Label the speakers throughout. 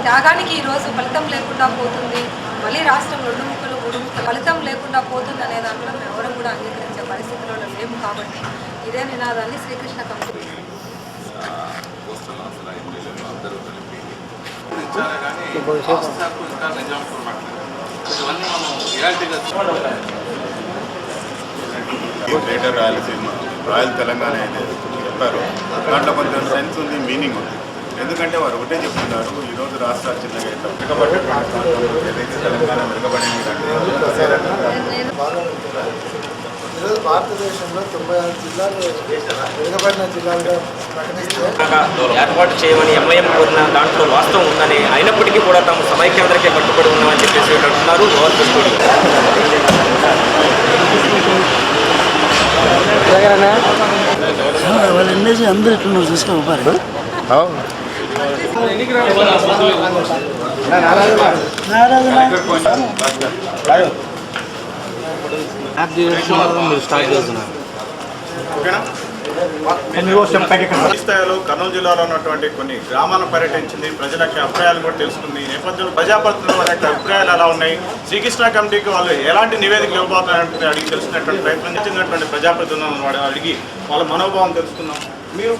Speaker 1: త్యాగానికి ఈరోజు ఫలితం లేకుండా పోతుంది, మళ్ళీ రాష్ట్రం 2 ముక్కలు 3 ముక్కలు ఫలితం లేకుండా పోతుంది అనే దాంట్లో మేము ఎవరు కూడా అంగీకరించే పరిస్థితిలో లేము. కాబట్టి ఇదే నినాదాన్ని శ్రీకృష్ణ కమిటీ
Speaker 2: గ్రేటర్ రాయలసీమ రాయల్ తెలంగాణ అయితే చెప్పారు. దాంట్లో కొంచెం సెన్స్ ఉంది, మీనింగ్ ఉంది. ఎందుకంటే వారు ఒకటే చెప్తున్నారు, ఈరోజు రాష్ట్రాలు చిన్నగా ఏదైతే తెలంగాణ వెనుకబడింది
Speaker 3: ఈరోజు భారతదేశంలో 96 జిల్లాలు వెనుకబడిన జిల్లాలుగా
Speaker 4: ఏర్పాటు చేయమని ఎంఐఎం కోరిన దాంట్లో వాస్తవం ఉందని, అయినప్పటికీ కూడా తాము సమైక్యాంధ్రకే కట్టుబడి ఉన్నామని చెప్పేసి అంటున్నారు.
Speaker 5: వాళ్ళు ఎండేసి అందరూ ఎట్లున్నారు చూసుకోవాలి.
Speaker 2: స్థాయిలో కర్నూలు జిల్లాలో ఉన్నటువంటి కొన్ని గ్రామాలను పర్యటించింది, ప్రజల అభిప్రాయాలు కూడా తెలుసుకుంది. ఈ నేపథ్యంలో ప్రజాప్రతినిధుల వారి అభిప్రాయాలు ఎలా ఉన్నాయి, శ్రీకృష్ణ కమిటీకి వాళ్ళు ఎలాంటి నివేదిక ఇవ్వబోతున్నారంటే అడిగి తెలుసుకున్నటువంటి ప్రయత్నం చేసినటువంటి ప్రజాప్రతినిధులను అడిగి వాళ్ళ మనోభావం తెలుసుకున్నాం. మీరు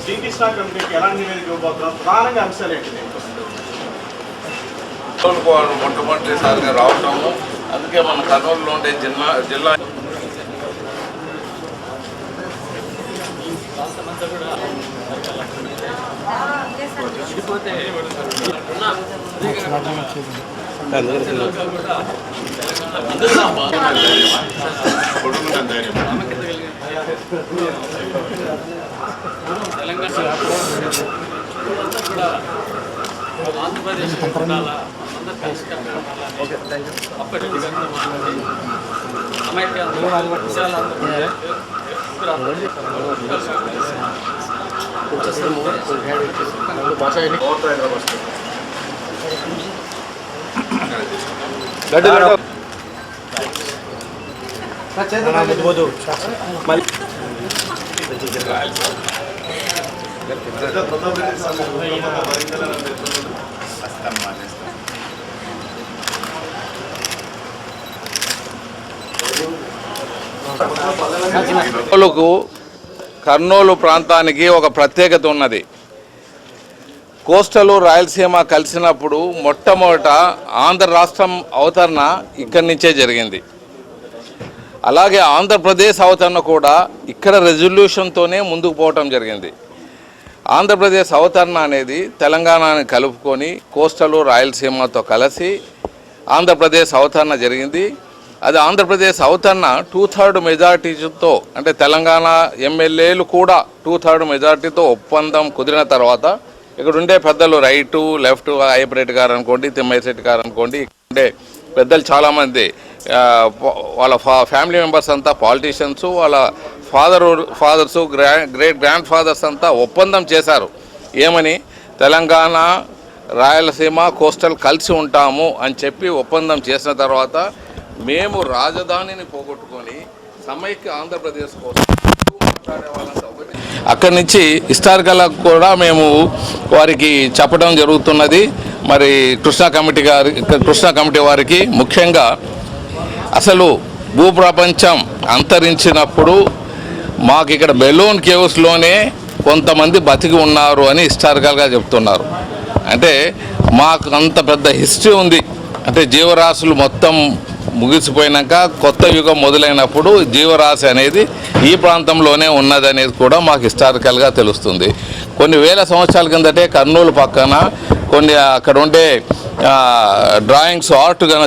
Speaker 2: శ్రీకృష్ణ కమిటీకి ఎలాంటి నివేదిక ఇవ్వబోతున్నారు, ప్రధానంగా అంశాలు ఏంటి?
Speaker 6: మొట్టమొదటిసారిగా రావటము, అందుకే మన కర్నూలులో ఉండే జిల్లా కర్నూలు ప్రాంతానికి ఒక ప్రత్యేకత ఉన్నది. కోస్టల్ రాయలసీమ కలిసినప్పుడు మొట్టమొదట ఆంధ్ర రాష్ట్రం అవతరణ ఇక్కడి నుంచే జరిగింది. అలాగే ఆంధ్రప్రదేశ్ అవతరణ కూడా ఇక్కడ రెజల్యూషన్తోనే ముందుకు పోవటం జరిగింది. ఆంధ్రప్రదేశ్ అవతరణ అనేది తెలంగాణని కలుపుకొని కోస్టల్ రాయలసీమతో కలిసి ఆంధ్రప్రదేశ్ అవతరణ జరిగింది. అది ఆంధ్రప్రదేశ్ అవతరణ 2/3 మెజార్టీతో, అంటే తెలంగాణ ఎమ్మెల్యేలు కూడా 2/3 మెజార్టీతో ఒప్పందం కుదిరిన తర్వాత ఇక్కడ ఉండే పెద్దలు రైటు లెఫ్ట్, అయ్యప్పరెడ్డి గారు అనుకోండి, తిమ్మయ్యశెట్టి గారు అనుకోండి, ఇక్కడ ఉండే పెద్దలు చాలామంది వాళ్ళ ఫ్యామిలీ మెంబర్స్ అంతా పాలిటీషియన్స్, వాళ్ళ ఫాదర్స్ గ్రేట్ గ్రాండ్ ఫాదర్స్ అంతా ఒప్పందం చేశారు. ఏమని, తెలంగాణ రాయలసీమ కోస్టల్ కలిసి ఉంటాము అని చెప్పి ఒప్పందం చేసిన తర్వాత మేము రాజధానిని పోగొట్టుకొని సమైక్య ఆంధ్రప్రదేశ్ కోసం మాట్లాడే వాళ్ళంతా ఒకటి. అక్కడి నుంచి హిస్టారికల్ కూడా మేము వారికి చెప్పడం జరుగుతున్నది. మరి కృష్ణా కమిటీ వారికి ముఖ్యంగా అసలు భూప్రపంచం అంతరించినప్పుడు మాకు ఇక్కడ బెలూన్ కేవ్స్లోనే కొంతమంది బతికి ఉన్నారు అని హిస్టారికల్గా చెప్తున్నారు. అంటే మాకు అంత పెద్ద హిస్టరీ ఉంది. అంటే జీవరాశులు మొత్తం ముగిసిపోయినాక కొత్త యుగం మొదలైనప్పుడు జీవరాశి అనేది ఈ ప్రాంతంలోనే ఉన్నదనేది కూడా మాకు హిస్టారికల్గా తెలుస్తుంది. కొన్ని వేల సంవత్సరాల కిందటే కర్నూలు పక్కన కొన్ని అక్కడ ఉండే డ్రాయింగ్స్ ఆర్ట్ గన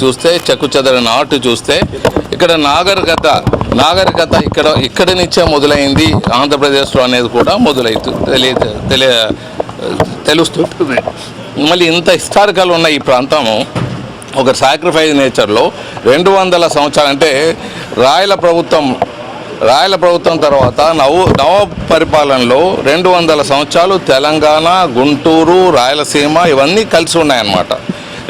Speaker 6: చూస్తే చెక్కు చెదరిన ఆర్ట్ చూస్తే ఇక్కడ నాగరికత ఇక్కడి నుంచే మొదలైంది ఆంధ్రప్రదేశ్లో అనేది కూడా తెలుస్తుంటుంది. మళ్ళీ ఇంత హిస్టారికల్ ఉన్న ఈ ప్రాంతము ఒక సాక్రిఫైస్ నేచర్లో 200 సంవత్సరాలు, అంటే రాయల ప్రభుత్వం తర్వాత నవ పరిపాలనలో 200 సంవత్సరాలు తెలంగాణ, గుంటూరు, రాయలసీమ ఇవన్నీ కలిసి ఉన్నాయన్నమాట.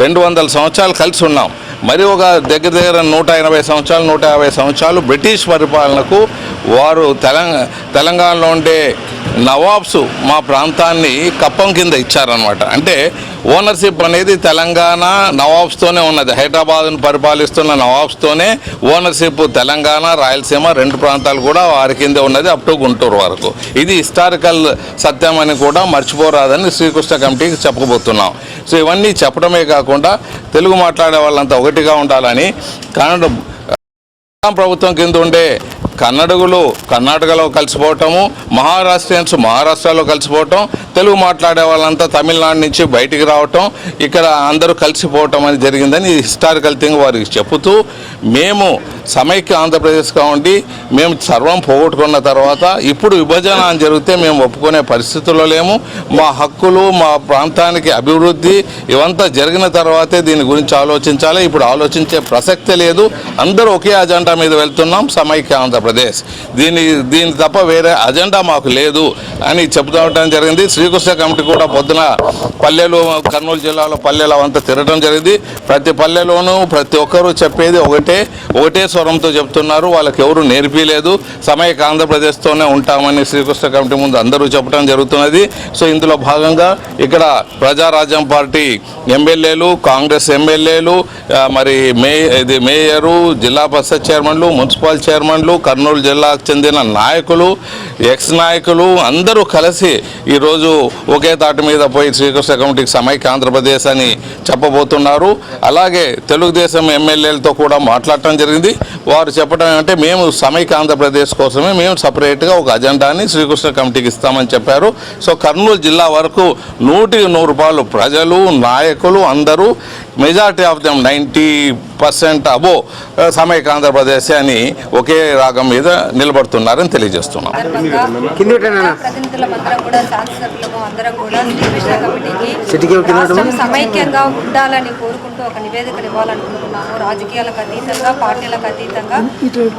Speaker 6: 200 సంవత్సరాలు కలిసి ఉన్నాం. మరి ఒక దగ్గర 180 సంవత్సరాలు 150 సంవత్సరాలు బ్రిటిష్ పరిపాలనకు వారు తెలంగాణలో ఉండే నవాబ్స్ మా ప్రాంతాన్ని కప్పం కింద ఇచ్చారనమాట. అంటే ఓనర్షిప్ అనేది తెలంగాణ నవాబ్స్తోనే ఉన్నది. హైదరాబాద్ను పరిపాలిస్తున్న నవాబ్స్తోనే ఓనర్షిప్ తెలంగాణ రాయలసీమ రెండు ప్రాంతాలు కూడా వారి కిందే ఉన్నది అప్ టు గుంటూరు వరకు. ఇది హిస్టారికల్ సత్యం అని కూడా మర్చిపోరాదని శ్రీకృష్ణ కమిటీకి చెప్పబోతున్నాం. సో ఇవన్నీ చెప్పడమే కాకుండా తెలుగు మాట్లాడే వాళ్ళంతా ఒకటిగా ఉండాలని కన్నడ ప్రభుత్వం కింద ఉండే కన్నడగులు కర్ణాటకలో కలిసిపోవటము, మహారాష్ట్రియన్స్ మహారాష్ట్రలో కలిసిపోవటం, తెలుగు మాట్లాడే వాళ్ళంతా తమిళనాడు నుంచి బయటికి రావటం, ఇక్కడ అందరూ కలిసిపోవటం అని జరిగిందని హిస్టారికల్ థింగ్ వారికి చెబుతూ మేము సమైక్య ఆంధ్రప్రదేశ్గా ఉండి మేము సర్వం పోగొట్టుకున్న తర్వాత ఇప్పుడు విభజన అని జరిగితే మేము ఒప్పుకునే పరిస్థితుల్లో లేము. మా హక్కులు మా ప్రాంతానికి అభివృద్ధి ఇవంతా జరిగిన తర్వాతే దీని గురించి ఆలోచించాలి. ఇప్పుడు ఆలోచించే ప్రసక్తే లేదు. అందరూ ఒకే అజెండా మీద వెళ్తున్నాం, సమైక్య ఆంధ్రప్రదేశ్. దీని తప్ప వేరే అజెండా మాకు లేదు అని చెబుతాం జరిగింది. శ్రీకృష్ణ కమిటీ కూడా పొద్దున పల్లెలు కర్నూలు జిల్లాలో పల్లెలు అవంతా తిరగడం జరిగింది. ప్రతి పల్లెలోనూ ప్రతి ఒక్కరూ చెప్పేది ఒకటే స్వరంతో చెప్తున్నారు. వాళ్ళకి ఎవరు నేర్పిలేదు. సమైక్య ఆంధ్రప్రదేశ్తోనే ఉంటామని శ్రీకృష్ణ కమిటీ ముందు అందరూ చెప్పడం జరుగుతున్నది. సో ఇందులో భాగంగా ఇక్కడ ప్రజారాజ్యం పార్టీ ఎమ్మెల్యేలు, కాంగ్రెస్ ఎమ్మెల్యేలు, మరి మేయరు, జిల్లా పరిషత్ చైర్మన్లు, మున్సిపల్ చైర్మన్లు, కర్నూలు జిల్లాకు చెందిన నాయకులు, ఎక్స్ నాయకులు అందరూ కలిసి ఈరోజు ఒకే తాటి మీద పోయి శ్రీకృష్ణ కమిటీకి సమైక్య ఆంధ్రప్రదేశ్ అని చెప్పబోతున్నారు. అలాగే తెలుగుదేశం ఎమ్మెల్యేలతో కూడా మాట్లాడటం జరిగింది. వారు చెప్పడం ఏమంటే మేము సమైక్య ఆంధ్రప్రదేశ్ కోసమే మేము సపరేట్గా ఒక అజెండాని శ్రీకృష్ణ కమిటీకి ఇస్తామని చెప్పారు. సో కర్నూలు జిల్లా వరకు 100% ప్రజలు నాయకులు అందరూ మెజారిటీ ఆఫ్ దెమ్ 90% అబో సమైక్య ఆంధ్రప్రదేశ్ అని ఒకే రాగం మీద నిలబడుతున్నారని తెలియజేస్తున్నాం.
Speaker 1: ప్రతినిధులందరం కూడా శాసనసభ్యులము అందరం కూడా శ్రీకృష్ణ కమిటీకి రాష్ట్రం సమైక్యంగా ఉండాలని కోరుకుంటూ ఒక నివేదికను ఇవ్వాలనుకుంటున్నాము. రాజకీయాలకు అతీతంగా, పార్టీలకు అతీతంగా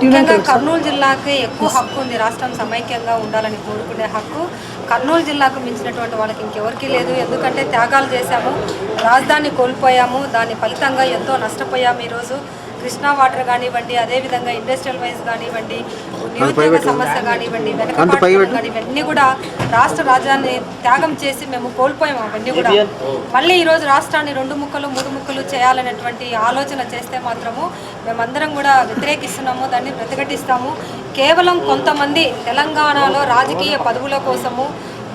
Speaker 1: ముఖ్యంగా కర్నూలు జిల్లాకి ఎక్కువ హక్కు ఉంది. రాష్ట్రం సమైక్యంగా ఉండాలని కోరుకునే హక్కు కర్నూలు జిల్లాకు మించినటువంటి వాళ్ళకి ఇంకెవరికి లేదు. ఎందుకంటే త్యాగాలు చేశాము, రాజధాని కోల్పోయాము, దాని ఫలితంగా ఎంతో నష్టపోయాము. ఈరోజు కృష్ణా వాటర్ కానివ్వండి, అదేవిధంగా ఇండస్ట్రియల్ వైజ్ కానివ్వండి, నిరుద్యోగ సమస్య కానివ్వండి, వెనకబాటు కానీ ఇవన్నీ కూడా రాష్ట్ర రాజధానిని త్యాగం చేసి మేము కోల్పోయాము. అవన్నీ కూడా మళ్ళీ ఈరోజు రాష్ట్రాన్ని 2 ముక్కలు 3 ముక్కలు చేయాలనేటువంటి ఆలోచన చేస్తే మాత్రము మేమందరం కూడా వ్యతిరేకిస్తున్నాము, దాన్ని ప్రతిఘటిస్తాము. కేవలం కొంతమంది తెలంగాణలో రాజకీయ పదవుల కోసము,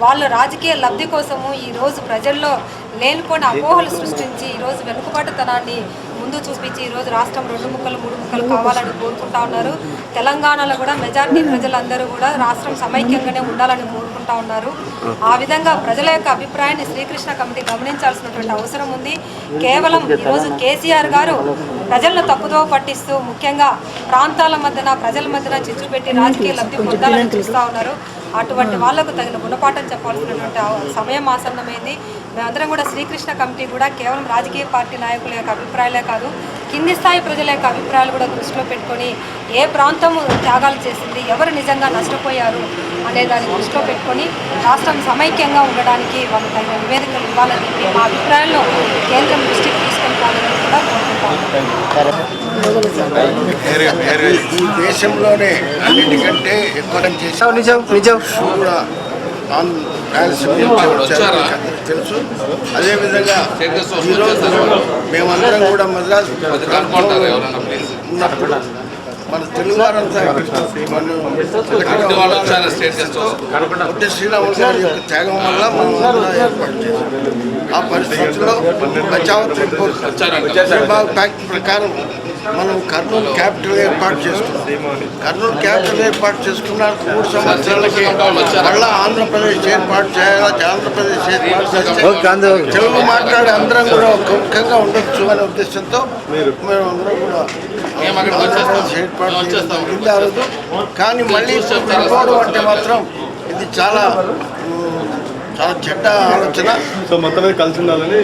Speaker 1: వాళ్ళ రాజకీయ లబ్ధి కోసము ఈరోజు ప్రజల్లో లేనిపోయిన అపోహలు సృష్టించి ఈరోజు వెనుకబాటుతనాన్ని ముందు చూపించి ఈరోజు రాష్ట్రం 2 ముక్కలు 3 ముక్కలు కావాలని కోరుకుంటా ఉన్నారు. తెలంగాణలో కూడా మెజారిటీ ప్రజలందరూ కూడా రాష్ట్రం సమైక్యంగానే ఉండాలని కోరుకుంటా ఉన్నారు. ఆ విధంగా ప్రజల యొక్క అభిప్రాయాన్ని శ్రీకృష్ణ కమిటీ గమనించాల్సినటువంటి అవసరం ఉంది. కేవలం ఈరోజు కేసీఆర్ గారు ప్రజలను తప్పుదోవ పట్టిస్తూ ముఖ్యంగా ప్రాంతాల మధ్యన ప్రజల మధ్యన చిచ్చు పెట్టి రాజకీయ లబ్ధి పొందాలని చూస్తూ ఉన్నారు. అటువంటి వాళ్లకు తగిన గుణపాఠం చెప్పాల్సినటువంటి సమయం ఆసన్నమైంది. మేమందరం కూడా శ్రీకృష్ణ కమిటీ కూడా కేవలం రాజకీయ పార్టీ నాయకుల యొక్క అభిప్రాయాలే కాదు, కింది స్థాయి ప్రజల యొక్క అభిప్రాయాలు కూడా దృష్టిలో పెట్టుకొని ఏ ప్రాంతము త్యాగాలు చేసింది, ఎవరు నిజంగా నష్టపోయారు అనే దాన్ని దృష్టిలో పెట్టుకొని రాష్ట్రం సమైక్యంగా ఉండడానికి వాళ్ళు తగిన నివేదికలు ఇవ్వాలని చెప్పి మా అభిప్రాయంలో కేంద్రం దృష్టికి తీసుకెళ్ళాలని కూడా కోరుకుంటాము.
Speaker 3: ఈ దేశంలోనే అన్నిటికంటే ఎక్కువ కూడా తెలుసు. అదేవిధంగా ఈరోజు మేమందరం కూడా మద్రాసు ఉన్నప్పుడు మన తెలుగు వారంతా పొట్టి శ్రీరాములు గారి యొక్క త్యాగం వల్ల మనం ఏర్పాటు చేశాం. ఆ పరిస్థితుల్లో బచావత్ ప్యాక్ట్ ప్రకారం మనం కర్నూలు క్యాపిటల్ ఏర్పాటు చేసుకున్నాం. కర్నూలు క్యాపిటల్ ఏర్పాటు చేసుకున్న 3 సంవత్సరాలకి మళ్ళీ ఆంధ్రప్రదేశ్ ఏర్పాటు చేయాలి. ఆంధ్రప్రదేశ్ ఏర్పాటు చేస్తే తెలుగు మాట్లాడే అందరం కూడా ఒక ముఖ్యంగా ఉండొచ్చు అనే ఉద్దేశంతో మేము అందరం కూడా ఆంధ్రప్రదేశ్ ఏర్పాటు చేయడం. కానీ మళ్ళీ విడిపోవడం అంటే మాత్రం ఇది చాలా చెడ్డ ఆలోచన.
Speaker 2: సో మొత్తం కలిసి ఉండాలని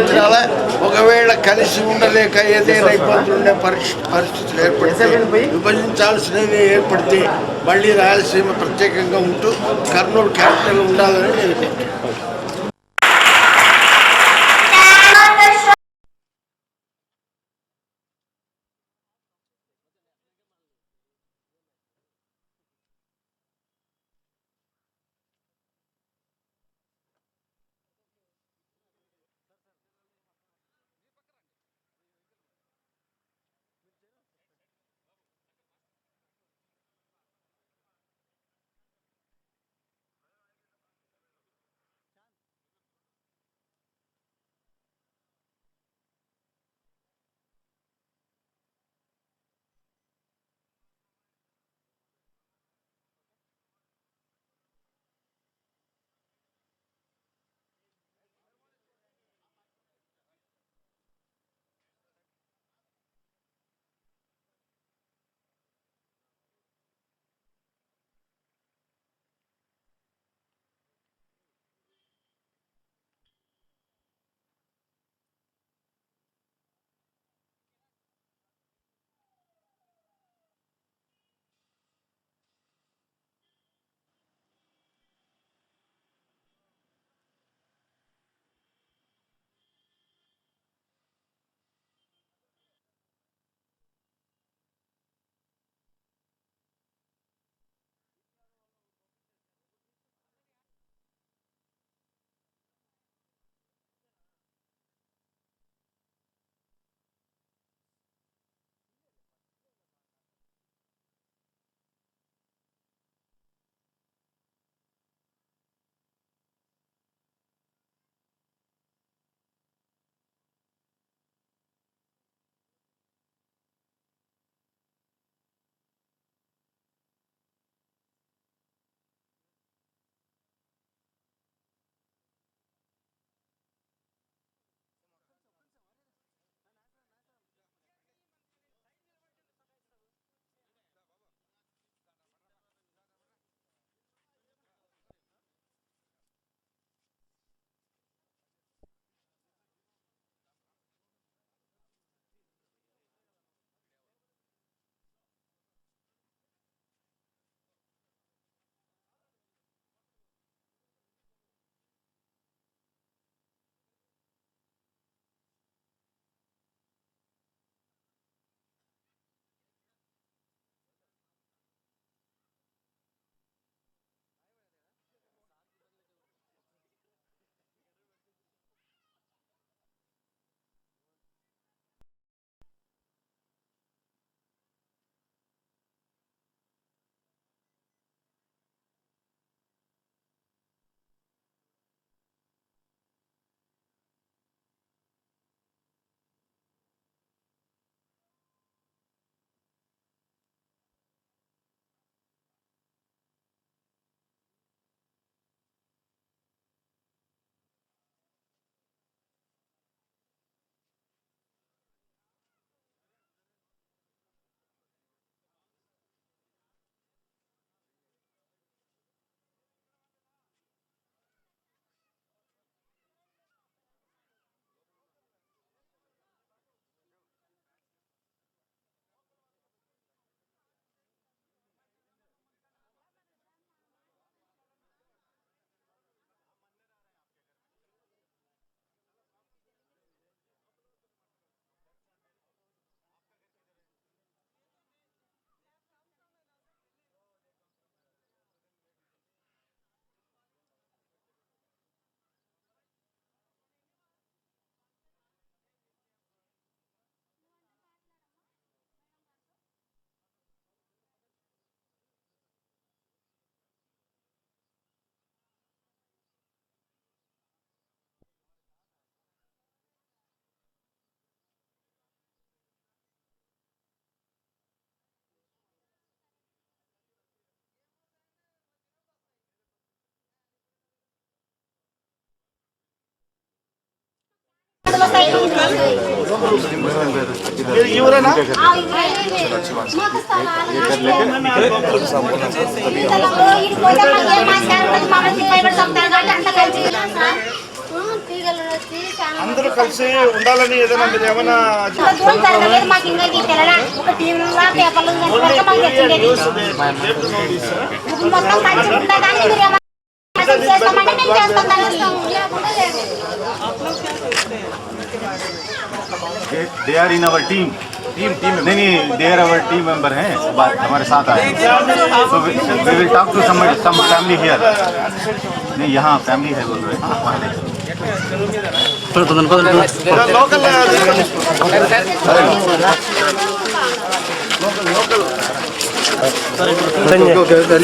Speaker 3: ఉండాలి. ఒకవేళ కలిసి ఉండలేక ఏదైనా ఇబ్బందులు ఉండే పరిస్థితులు ఏర్పడితే, విభజించాల్సినవి ఏర్పడితే మళ్ళీ రాయలసీమ ప్రత్యేకంగా ఉంటూ కర్నూలు క్యాపిటల్ ఉండాలని నేను ఎవరైనా అందరూ కలిసి ఉండాలని ఏదైనా మీరు ఏమైనా
Speaker 7: They are in our team. नहीं, they are our team member हैं. बात हमारे साथ आए. So we will talk to some family here. नहीं, यहाँ family है बोल रहे हैं.
Speaker 3: లోకల్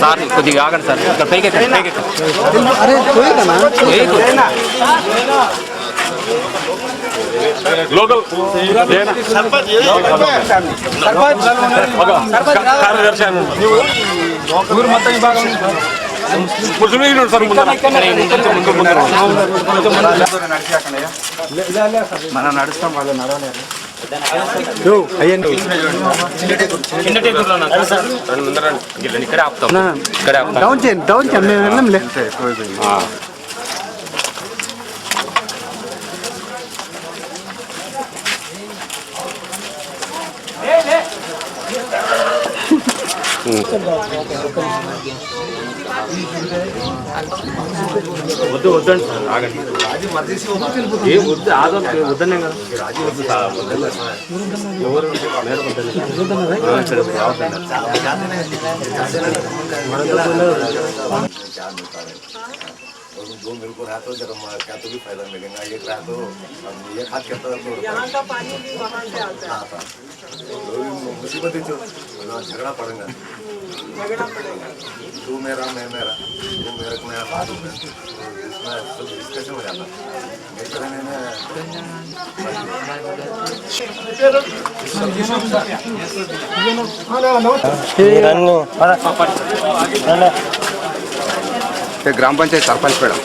Speaker 4: సార్ కొద్దిగా ఆగండి సార్ ఇక్కడ పైకి
Speaker 8: లోకల్ కార్యదర్శి ఊరు మొత్తం విభాగం సార్
Speaker 7: మనం నడుస్తాం వాళ్ళు నడవలేరు.
Speaker 4: ఇక్కడే ఆపుతాం ఇక్కడే ఆపుతాం
Speaker 3: డౌన్ చేయండి మేము వెళ్ళంలే.
Speaker 8: వద్దు వద్దండి సార్ ఆగండి ఏం వద్దు ఆగండి వద్దనే కదా ఎవరు
Speaker 7: दो मिलकर रहा तो जब क्या तो भी फायदा मिलेगा. एक रहा तो एक हाथ करता तो यहाँ का पानी भी वहाँ से आता है. मुसीबत है जो झगड़ा पड़ेगा. तू मेरा मैं मेरा तू मेरे को मैं बात इसमें सब डिस्कशन हो जाता. नहीं करने में
Speaker 9: ग्राम पंचायत सरपंच मैडम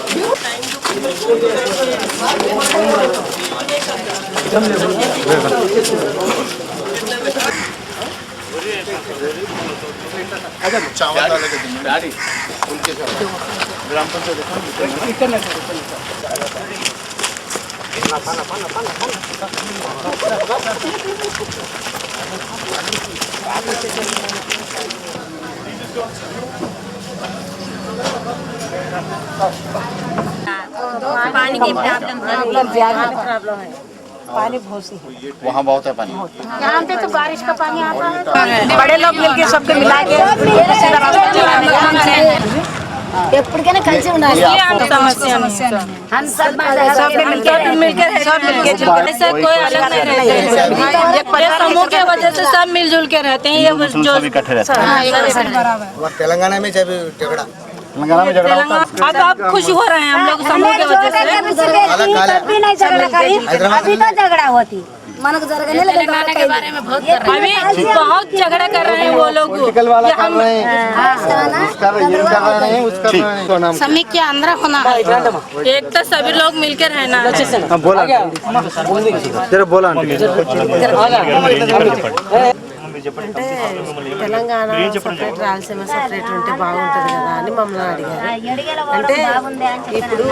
Speaker 3: గ్రామ పంచాయతీ
Speaker 1: पानी की प्रॉब्लम है. पानी भूसी है.
Speaker 7: वहाँ बहुत है पानी.
Speaker 1: यहाँ पे तो बारिश का पानी आता है. बड़े लोग मिलके सबके मिला के ఎప్పటికైనా కలిసి ఉండాలి. हम सब मिलके सब कोई अलग नहीं रहते. समूह के वजह से सब मिलजुल के रहते हैं. ये जो
Speaker 3: తెలంగాణ में जब झगड़ा
Speaker 1: अब आप खुश हो रहे हैं हम लोग समूह के वजह से.
Speaker 10: अभी तो झगड़ा होती मनक जरगने लगे के बारे में
Speaker 1: बहुत झगड़ा कर रहे हैं वो लोग.
Speaker 10: समी के अंदर होना
Speaker 1: एक तो सभी लोग मिलकर रहना.
Speaker 11: అంటే తెలంగాణ సపరేట్ రాయలసీమ సపరేట్ ఉంటే బాగుంటుంది కదా అని మమ్మల్ని అడిగారు. అంటే ఇప్పుడు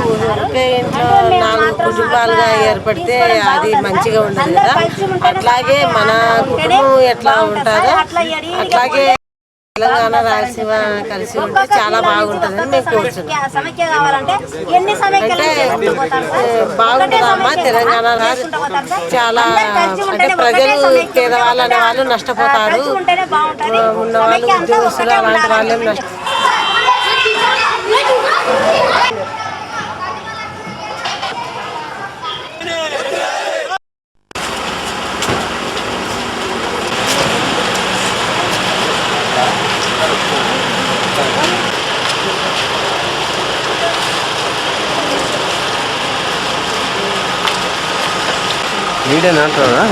Speaker 11: ఒకే ఇంట్లో 4 కుటుంబాలుగా ఏర్పడితే అది మంచిగా ఉండదు కదా. అట్లాగే మన కుటుంబం ఎట్లా ఉంటుందో అట్లాగే తెలంగాణ రాయలసీమ కలిసి ఉంటే చాలా బాగుంటుందని మేము కోరుతున్నాం. అంటే బాగుంటుందమ్మా తెలంగాణ చాలా అంటే ప్రజలు పేదవాళ్ళు అనే వాళ్ళు నష్టపోతారు. ఉన్న వాళ్ళు ఉద్యోగస్తులు అలాంటి వాళ్ళేం
Speaker 9: వీడేనా అంటారా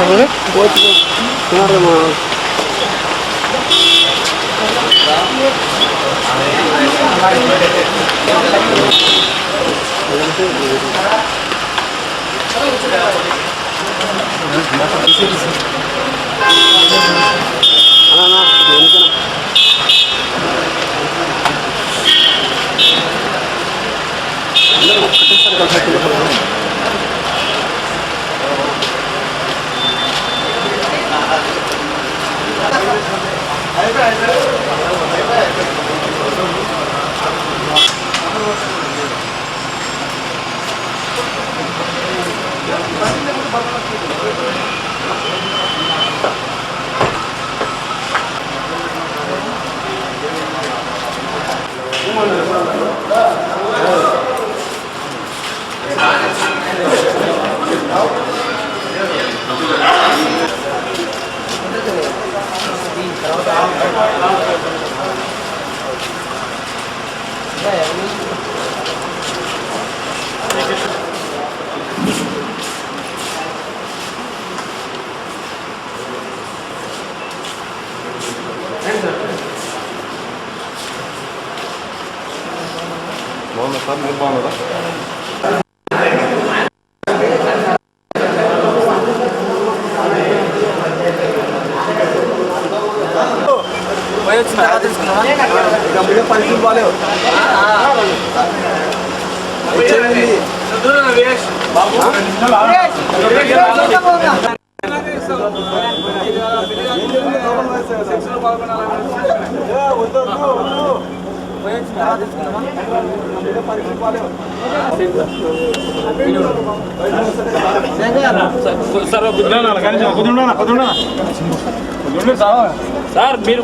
Speaker 8: సార్ మీరు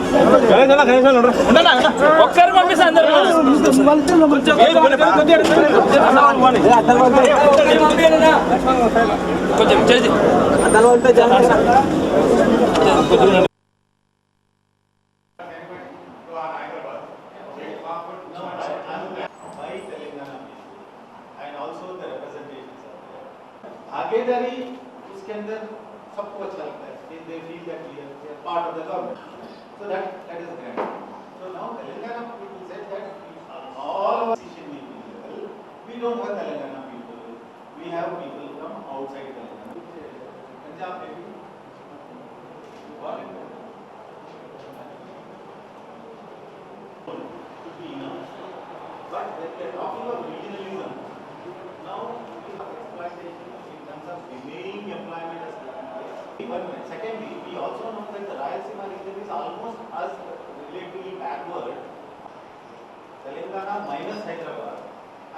Speaker 8: ఒక్కరు పంపిస్తే అందరూ కొంచెం చేసి
Speaker 2: भागीदारी उसके अंदर सबको अच्छा लगता है कि they feel that we are part of the government. So that is the grand. So now Telangana people said that all our decision making level, we don't have Telangana people. We have people from outside Telangana. Punjab maybe. You got it? Could be enough. But when we are talking of regionalism, now we have exploitation in terms of delaying employment as well. Secondly, we also know that the Rayalaseema region is almost as relatively backward. Telangana minus Hyderabad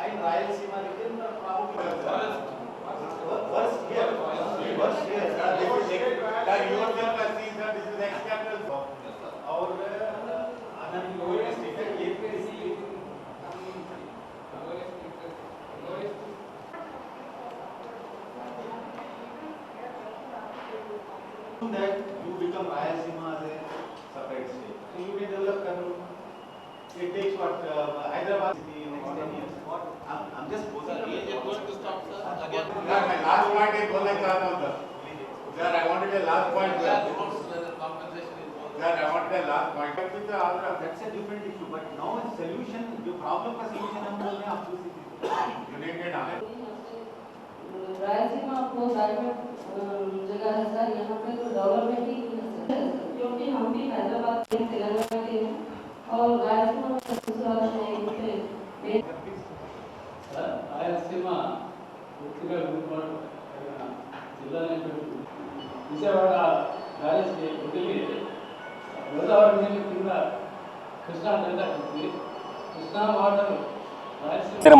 Speaker 2: and Rayalaseema region are probably worse here. Worse here. That you will see that this is external or unemployed state. That you become Rayalaseema as a separate state. So you can develop Kannur. It takes what Hyderabad city next 10 years. I'm just posing. You're going to stop, sir? Again. My last point is sir, I wanted a last point. Sir, I wanted a last point. That's a different issue. But now a solution, the problem का solution हम बोल रहे हैं आप दूसरी चीज. United आने.
Speaker 12: रायलसीमा आपको डायमंड जगह है सर, यहाँ पे तो डेवलपमेंट ही नहीं है क्योंकि हम भी हैदराबाद के तेलंगाना के हैं और रायलसीमा में दूसरा रायलसीमा పూర్తిగా విడిపోవడం జిల్లానే విజయవాడ రాయలసీమ వదిలి గోదావరి నీళ్ళు కింద కృష్ణా డెల్టా ఉంది. కృష్ణా వాటర్ రాయలసీమ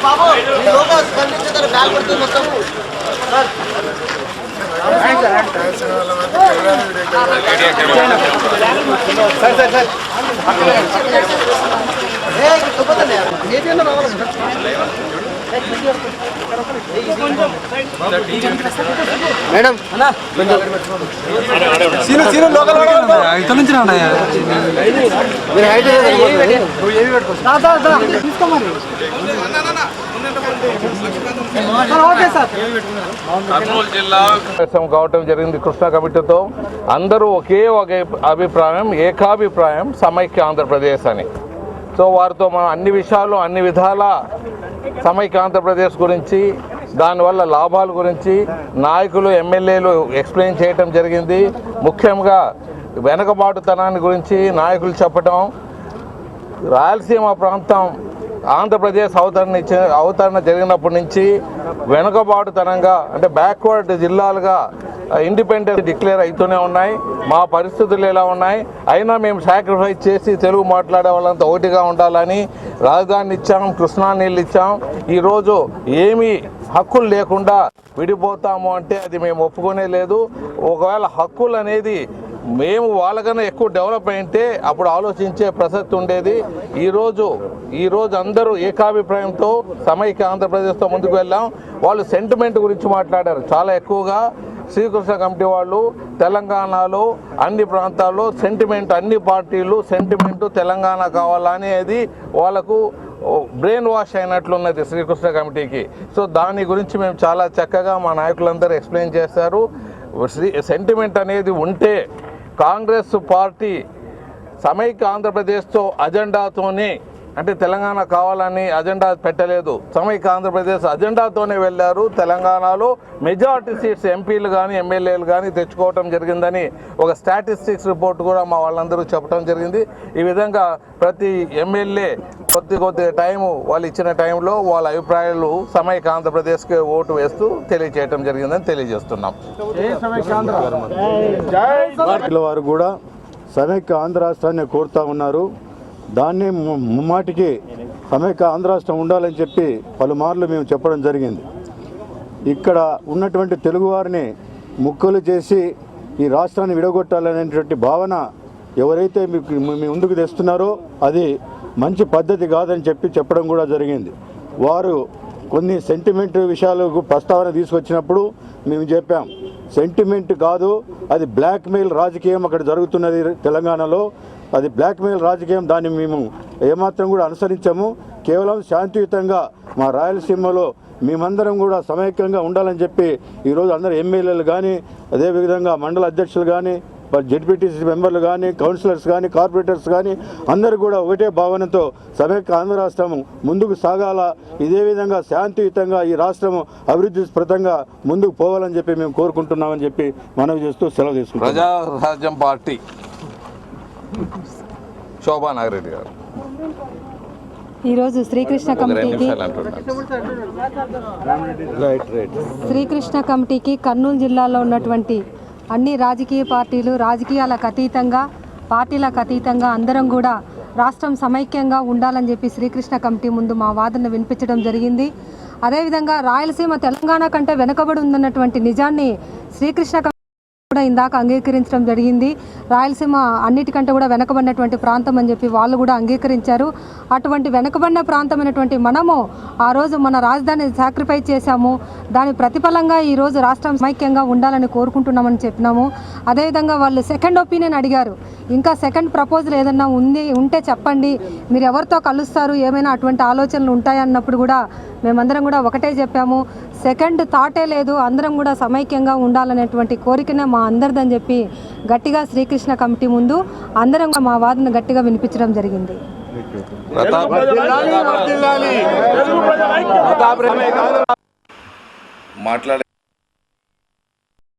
Speaker 3: బాబు
Speaker 9: మేడం ఇక్కడ నుంచి
Speaker 6: కర్నూలు జిల్లా కావటం జరిగింది కృష్ణా కమిటీతో. అందరూ ఒకే ఒక అభిప్రాయం, ఏకాభిప్రాయం సమైక్య ఆంధ్రప్రదేశ్ అని. సో వారితో మనం అన్ని విషయాలు అన్ని విధాల సమైక్య ఆంధ్రప్రదేశ్ గురించి, దానివల్ల లాభాల గురించి నాయకులు ఎమ్మెల్యేలు ఎక్స్ప్లెయిన్ చేయటం జరిగింది. ముఖ్యంగా వెనకబాటుతనాన్ని గురించి నాయకులు చెప్పటం, రాయలసీమ ప్రాంతం ఆంధ్రప్రదేశ్ అవతరణ జరిగినప్పటి నుంచి వెనుకబాటుతనంగా అంటే బ్యాక్వర్డ్ జిల్లాలుగా ఇండిపెండెన్స్ డిక్లేర్ అవుతూనే ఉన్నాయి. మా పరిస్థితులు ఎలా ఉన్నాయి, అయినా మేము సాక్రిఫైస్ చేసి తెలుగు మాట్లాడే వాళ్ళంతా ఒకటిగా ఉండాలని రాజధానిని ఇచ్చాం, కృష్ణా నీళ్ళు ఇచ్చాం. ఈరోజు ఏమీ హక్కులు లేకుండా విడిపోతాము అంటే అది మేము ఒప్పుకునే లేదు. ఒకవేళ హక్కులు అనేది మేము వాళ్ళకన్నా ఎక్కువ డెవలప్ అయితే అప్పుడు ఆలోచించే ప్రసక్తి ఉండేది. ఈరోజు అందరూ ఏకాభిప్రాయంతో సమైక్య ఆంధ్రప్రదేశ్తో ముందుకు వెళ్ళాం. వాళ్ళు సెంటిమెంట్ గురించి మాట్లాడారు చాలా ఎక్కువగా. శ్రీకృష్ణ కమిటీ వాళ్ళు తెలంగాణలో అన్ని ప్రాంతాల్లో సెంటిమెంట్, అన్ని పార్టీలు సెంటిమెంటు తెలంగాణ కావాలనేది వాళ్ళకు బ్రెయిన్ వాష్ అయినట్లున్నది శ్రీకృష్ణ కమిటీకి. సో దాని గురించి మేము చాలా చక్కగా మా నాయకులందరూ ఎక్స్ప్లెయిన్ చేశారు. సెంటిమెంట్ అనేది ఉంటే కాంగ్రెస్ పార్టీ సమైక్య ఆంధ్రప్రదేశ్తో అజెండాతోనే, అంటే తెలంగాణ కావాలని అజెండా పెట్టలేదు, సమైక్య ఆంధ్రప్రదేశ్ అజెండాతోనే వెళ్ళారు. తెలంగాణలో మెజారిటీ సీట్స్ ఎంపీలు కానీ ఎమ్మెల్యేలు కానీ తెచ్చుకోవటం జరిగిందని ఒక స్టాటిస్టిక్స్ రిపోర్ట్ కూడా మా వాళ్ళందరూ చెప్పడం జరిగింది. ఈ విధంగా ప్రతి ఎమ్మెల్యే కొద్ది టైము వాళ్ళు ఇచ్చిన టైంలో వాళ్ళ అభిప్రాయాలు సమైక్య ఆంధ్రప్రదేశ్కి ఓటు వేస్తూ తెలియజేయటం జరిగిందని తెలియజేస్తున్నాం.
Speaker 13: వారు కూడా సమైక్య ఆంధ్ర రాష్ట్రాన్ని కోరుతా ఉన్నారు. దాన్ని ముమ్మాటికి సమైక్య ఆంధ్ర రాష్ట్రం ఉండాలని చెప్పి పలుమార్లు మేము చెప్పడం జరిగింది. ఇక్కడ ఉన్నటువంటి తెలుగువారిని ముక్కలు చేసి ఈ రాష్ట్రాన్ని విడగొట్టాలనేటువంటి భావన ఎవరైతే మీ ముందుకు తెస్తున్నారో అది మంచి పద్ధతి కాదని చెప్పడం కూడా జరిగింది. వారు కొన్ని సెంటిమెంట్ విషయాలకు ప్రస్తావన తీసుకొచ్చినప్పుడు మేము చెప్పాం, సెంటిమెంట్ కాదు, అది బ్లాక్మెయిల్ రాజకీయం అక్కడ జరుగుతున్నది తెలంగాణలో. అది బ్లాక్మెయిల్ రాజకీయం, దాన్ని మేము ఏమాత్రం కూడా అనుసరించాము. కేవలం శాంతియుతంగా మా రాయలసీమలో మేమందరం కూడా సమైక్యంగా ఉండాలని చెప్పి ఈరోజు అందరూ ఎమ్మెల్యేలు కానీ, అదేవిధంగా మండల అధ్యక్షులు కానీ, జెడ్పీటీసీ మెంబర్లు కానీ, కౌన్సిలర్స్ కానీ, కార్పొరేటర్స్ కానీ అందరూ కూడా ఒకటే భావనతో సమైక్య ఆంధ్ర రాష్ట్రం ముందుకు సాగాల, ఇదే విధంగా శాంతియుతంగా ఈ రాష్ట్రం అభివృద్ధి స్పృతంగా ముందుకు పోవాలని చెప్పి మేము కోరుకుంటున్నామని చెప్పి మనవి చేస్తూ సెలవు తీసుకుంటాం.
Speaker 6: ప్రజారాజ్యం పార్టీ శోభా నాగిరెడ్డి గారు
Speaker 1: ఈరోజు శ్రీకృష్ణ కమిటీకి కర్నూలు జిల్లాలో ఉన్నటువంటి అన్ని రాజకీయ పార్టీలు, రాజకీయాలకు అతీతంగా, పార్టీలకు అతీతంగా అందరం కూడా రాష్ట్రం సమైక్యంగా ఉండాలని చెప్పి శ్రీకృష్ణ కమిటీ ముందు మా వాదన వినిపించడం జరిగింది. అదేవిధంగా రాయలసీమ తెలంగాణ కంటే వెనుకబడి ఉందన్నటువంటి నిజాన్ని శ్రీకృష్ణ కమిటీ కూడా ఇందాక అంగీకరించడం జరిగింది. రాయలసీమ అన్నిటికంటే కూడా వెనకబడినటువంటి ప్రాంతం అని చెప్పి వాళ్ళు కూడా అంగీకరించారు. అటువంటి వెనకబడిన ప్రాంతమైనటువంటి మనము ఆ రోజు మన రాజధాని సాక్రిఫైస్ చేశాము. దాని ప్రతిఫలంగా ఈరోజు రాష్ట్రం సమైక్యంగా ఉండాలని కోరుకుంటున్నామని చెప్పినాము. అదేవిధంగా వాళ్ళు సెకండ్ ఒపీనియన్ అడిగారు. ఇంకా సెకండ్ ప్రపోజల్ ఏదన్నా ఉంటే చెప్పండి, మీరు ఎవరితో కలుస్తారు, ఏమైనా అటువంటి ఆలోచనలు ఉంటాయన్నప్పుడు కూడా మేమందరం కూడా ఒకటే చెప్పాము, సెకండ్ థాటే లేదు, అందరం కూడా సమైక్యంగా ఉండాలనేటువంటి కోరికనే మా అందరిదని చెప్పి గట్టిగా శ్రీకృష్ణ కమిటీ ముందు అందరం మా వాదన గట్టిగా వినిపించడం జరిగింది.
Speaker 6: మాట్లాడే